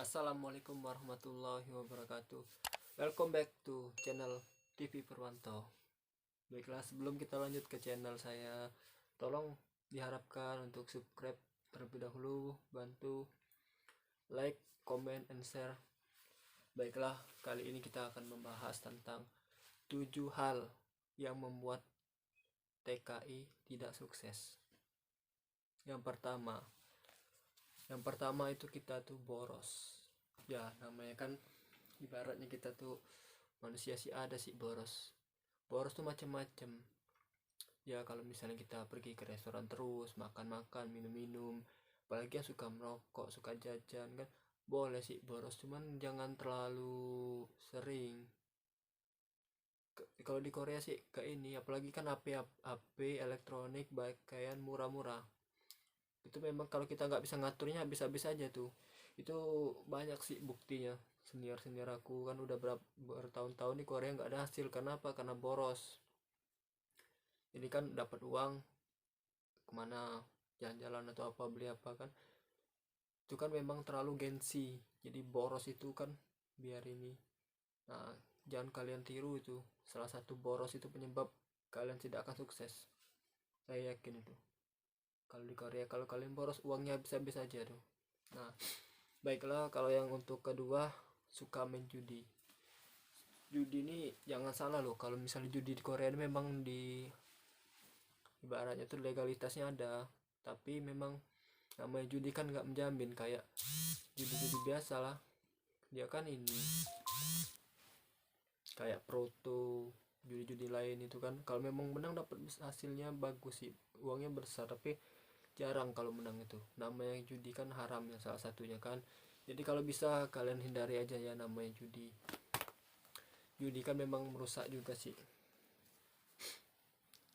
Assalamualaikum warahmatullahi wabarakatuh. Welcome back to channel TV Purwanto. Baiklah, sebelum kita lanjut ke channel saya, tolong diharapkan untuk subscribe terlebih dahulu, bantu like, comment, and share. Baiklah, kali ini kita akan membahas tentang 7 hal yang membuat TKI tidak sukses. Yang pertama itu kita tuh boros. Ya, namanya kan ibaratnya kita tuh manusia sih ada sih boros. Boros tuh macam-macam. Ya, kalau misalnya kita pergi ke restoran terus, makan-makan, minum-minum, apalagi yang suka merokok, suka jajan kan, boleh sih boros, cuman jangan terlalu sering. Kalau di Korea sih kayak ini, apalagi kan HP elektronik pakaian murah-murah. Itu memang kalau kita nggak bisa ngaturnya habis-habis aja tuh. Itu banyak sih buktinya. Senior aku kan udah bertahun-tahun di Korea nggak ada hasil. Kenapa? Karena boros. Ini kan dapat uang kemana, jalan-jalan atau apa, beli apa kan, itu kan memang terlalu gengsi. Jadi boros itu kan biar ini. Nah, jangan kalian tiru itu. Salah satu boros itu penyebab kalian tidak akan sukses, saya yakin itu. Kalau di Korea, kalau kalian boros, uangnya habis-habis aja tuh. Nah, baiklah, kalau yang untuk kedua, suka main judi. Judi ini jangan salah loh, kalau misalnya judi di Korea ini memang ibaratnya tuh legalitasnya ada, tapi memang namanya judi kan nggak menjamin kayak judi-judi biasa lah. Dia kan ini kayak proto, judi-judi lain itu kan, kalau memang menang dapat hasilnya bagus sih, uangnya besar, tapi jarang kalau menang itu. Namanya judi kan haram ya, salah satunya kan. Jadi kalau bisa kalian hindari aja ya namanya judi. Judi kan memang merusak juga sih.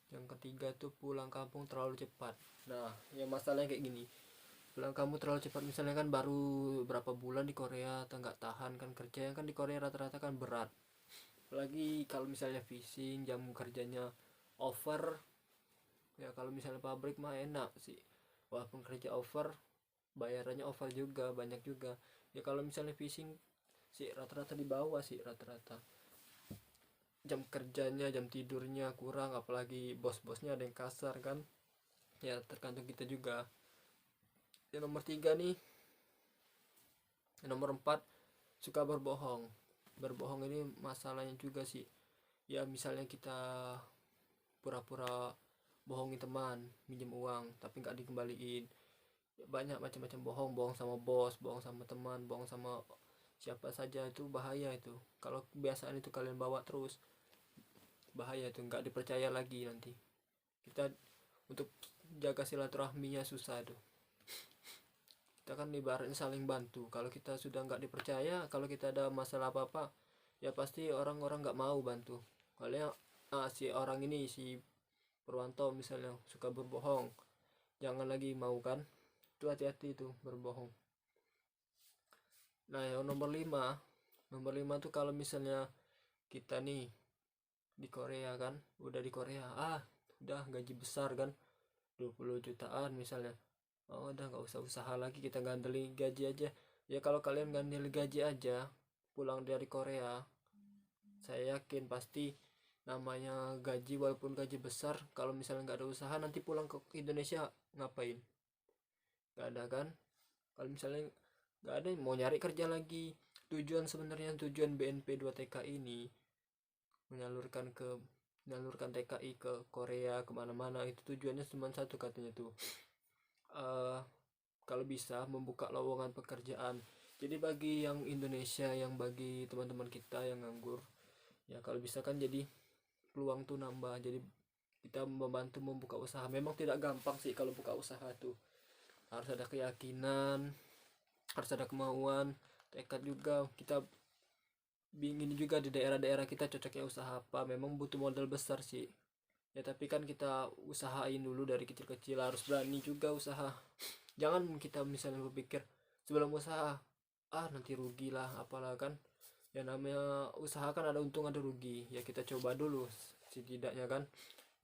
Yang ketiga tuh pulang kampung terlalu cepat. Nah, yang masalahnya kayak gini, pulang kampung terlalu cepat, misalnya kan baru berapa bulan di Korea atau nggak tahan kan kerjanya kan di Korea rata-rata kan berat. Apalagi kalau misalnya fishing, jam kerjanya over. Ya kalau misalnya pabrik mah enak sih, walaupun kerja over bayarannya over juga, banyak juga. Ya kalau misalnya fishing sih rata-rata di bawah sih, rata-rata jam kerjanya, jam tidurnya kurang, apalagi bos-bosnya ada yang kasar kan. Ya tergantung kita juga. Yang nomor 3 nih, yang nomor 4, suka berbohong. Berbohong ini masalahnya juga sih. Ya misalnya kita pura-pura bohongin teman, minjem uang tapi nggak dikembaliin. Banyak macam-macam bohong, bohong sama bos, bohong sama teman, bohong sama siapa saja, itu bahaya itu. Kalau kebiasaan itu kalian bawa terus, bahaya itu, nggak dipercaya lagi nanti. Kita untuk jaga silaturahminya susah tuh. Kita kan ibaratnya saling bantu. Kalau kita sudah nggak dipercaya, kalau kita ada masalah apa-apa, ya pasti orang-orang nggak mau bantu. Kalau si orang ini, si Purwanto misalnya suka berbohong, jangan lagi mau kan. Itu hati-hati itu berbohong. Nah, yang nomor 5 tuh kalau misalnya kita nih di Korea kan, udah di Korea, udah gaji besar kan, 20 jutaan misalnya. Oh, udah nggak usah usaha lagi, kita gandelin gaji aja. Ya kalau kalian gandelin gaji aja pulang dari Korea, saya yakin pasti namanya gaji, walaupun gaji besar, kalau misalnya nggak ada usaha nanti pulang ke Indonesia ngapain? Nggak ada kan. Kalau misalnya nggak ada, mau nyari kerja lagi. Tujuan BNP 2TK ini menyalurkan TKI ke Korea, kemana-mana, itu tujuannya cuma satu katanya tuh, eh kalau bisa membuka lowongan pekerjaan. Jadi bagi yang Indonesia, yang bagi teman-teman kita yang nganggur, ya kalau bisa kan jadi peluang tuh nambah. Jadi kita membantu membuka usaha. Memang tidak gampang sih kalau buka usaha tuh, harus ada keyakinan, harus ada kemauan, tekad juga. Kita ingin juga di daerah-daerah kita cocoknya usaha apa, memang butuh modal besar sih. Ya tapi kan kita usahain dulu dari kecil-kecil, harus berani juga usaha. Jangan kita misalnya berpikir sebelum usaha, nanti rugi lah apalah kan. Ya namanya usaha kan ada untung ada rugi, ya kita coba dulu setidaknya kan.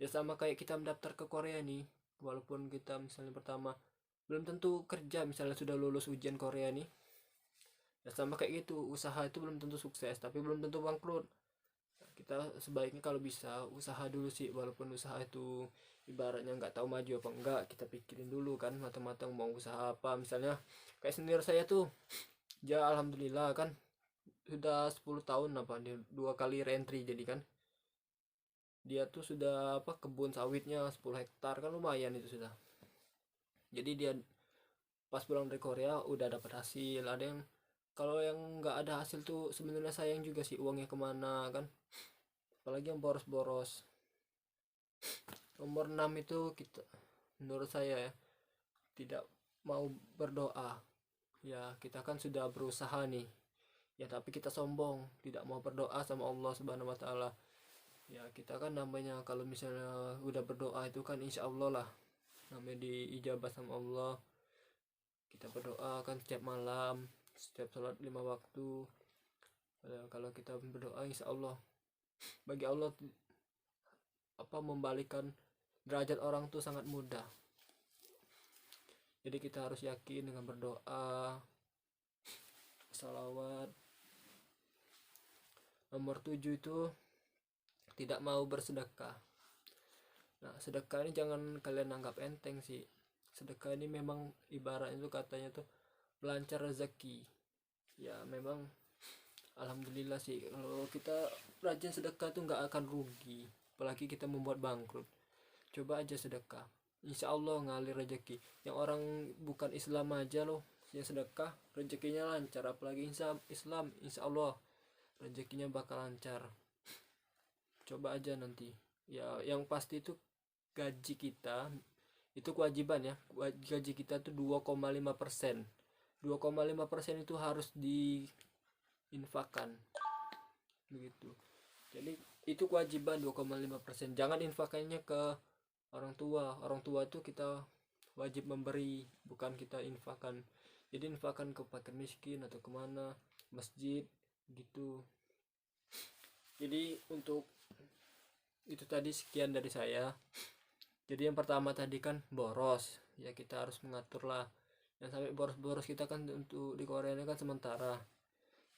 Ya sama kayak kita mendaftar ke Korea nih, walaupun kita misalnya pertama belum tentu kerja, misalnya sudah lulus ujian Korea nih, Ya sama kayak gitu, usaha itu belum tentu sukses tapi belum tentu bangkrut. Kita sebaiknya kalau bisa usaha dulu sih, walaupun usaha itu ibaratnya nggak tahu maju apa enggak, kita pikirin dulu kan matang-matang mau usaha apa. Misalnya kayak senior saya tuh, dia alhamdulillah kan sudah 10 tahun apa dia 2 kali reentry, jadi kan dia tuh sudah apa kebun sawitnya 10 hektar kan lumayan itu sudah. Jadi dia pas pulang dari Korea udah dapat hasil. Ada yang kalau yang nggak ada hasil tuh sebenarnya sayang juga sih, uangnya kemana kan, apalagi yang boros-boros. Nomor 6 itu kita, menurut saya ya, tidak mau berdoa. Ya kita kan sudah berusaha nih, ya tapi kita sombong tidak mau berdoa sama Allah Subhanahu wa taala. Ya kita kan namanya kalau misalnya udah berdoa itu kan insya Allah lah namanya diijabah sama Allah. Kita berdoa kan setiap malam, setiap sholat 5 waktu. Kalau kita berdoa insya Allah, bagi Allah apa membalikan derajat orang tuh sangat mudah. Jadi kita harus yakin dengan berdoa, salawat. Nomor 7 itu tidak mau bersedekah. Nah sedekah ini jangan kalian anggap enteng sih. Sedekah ini memang ibaratnya itu katanya tuh melancar rezeki. Ya memang alhamdulillah sih kalau kita rajin sedekah tuh nggak akan rugi, apalagi kita membuat bangkrut. Coba aja sedekah, insya Allah ngalir rezeki. Yang orang bukan Islam aja loh yang sedekah rezekinya lancar, apalagi Islam insya Allah rezekinya bakal lancar. Coba aja nanti. Ya yang pasti itu gaji kita itu kewajiban ya, gaji kita tuh 2,5%. 2,5% itu harus diinfakkan begitu. Jadi itu kewajiban 2,5%. Jangan infakannya ke orang tua. Orang tua itu kita wajib memberi, bukan kita infakkan. Jadi infakkan ke fakir miskin atau kemana, masjid gitu. Jadi untuk itu tadi sekian dari saya. Jadi yang pertama tadi kan boros, ya kita harus mengatur lah. Yang sampai boros-boros kita kan untuk di Korea ini kan sementara.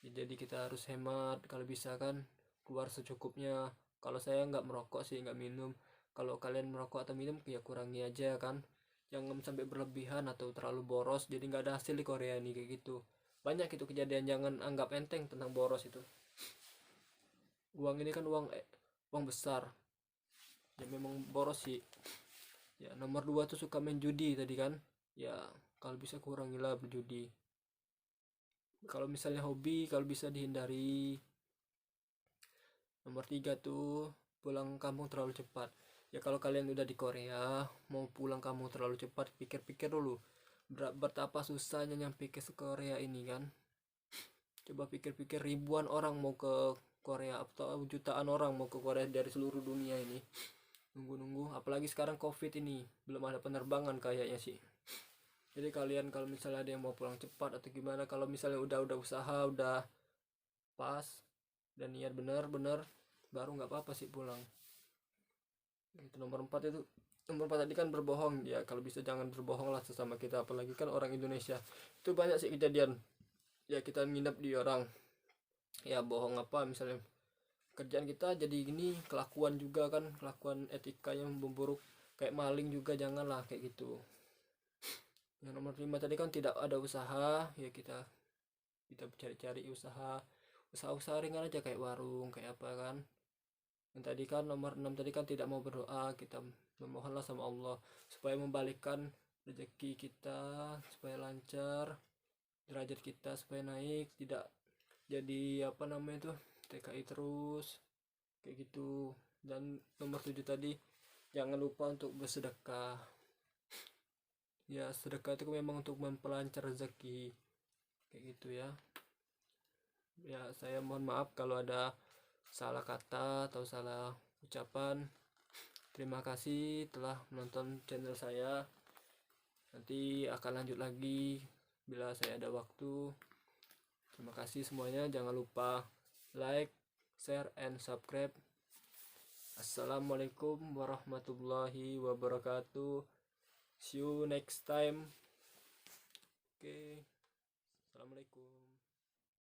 Ya, jadi kita harus hemat, kalau bisa kan keluar secukupnya. Kalau saya nggak merokok sih, nggak minum. Kalau kalian merokok atau minum ya kurangi aja kan, jangan sampai berlebihan atau terlalu boros jadi nggak ada hasil di Korea ini kayak gitu. Banyak itu kejadian, jangan anggap enteng tentang boros itu. Uang ini kan uang besar, ya memang boros sih. Ya nomor 2 tuh suka main judi tadi kan, ya kalau bisa kurangilah berjudi. Kalau misalnya hobi kalau bisa dihindari. Nomor 3 tuh pulang kampung terlalu cepat. Ya kalau kalian udah di Korea mau pulang kampung terlalu cepat, pikir-pikir dulu betapa susahnya nyampe ke Korea ini kan. Coba pikir-pikir, ribuan orang mau ke Korea atau jutaan orang mau ke Korea dari seluruh dunia ini, nunggu-nunggu. Apalagi sekarang COVID ini belum ada penerbangan kayaknya sih. Jadi kalian kalau misalnya ada yang mau pulang cepat atau gimana, kalau misalnya udah usaha udah pas dan niat bener-bener, baru nggak apa-apa sih pulang. Itu nomor 4 itu. Nomor 4 tadi kan berbohong, ya kalau bisa jangan berbohong lah sesama kita, apalagi kan orang Indonesia. Itu banyak sih kejadian, ya kita nginep di orang, ya bohong apa misalnya kerjaan kita jadi gini, kelakuan juga kan, kelakuan etika yang memburuk kayak maling juga janganlah kayak gitu. Yang nomor 5 tadi kan tidak ada usaha, ya kita cari-cari usaha ringan aja kayak warung kayak apa kan. Yang tadi kan nomor 6 tadi kan tidak mau berdoa, kita memohonlah sama Allah supaya membalikkan rezeki kita, supaya lancar derajat kita, supaya naik, tidak jadi apa namanya itu TKI terus kayak gitu. Dan nomor 7 tadi jangan lupa untuk bersedekah. Ya sedekah itu memang untuk memperlancar rezeki kayak gitu ya. Ya saya mohon maaf kalau ada salah kata atau salah ucapan. Terima kasih telah menonton channel saya. Nanti akan lanjut lagi bila saya ada waktu. Terima kasih semuanya. Jangan lupa like, share, and subscribe. Assalamualaikum warahmatullahi wabarakatuh. See you next time. Oke. Assalamualaikum.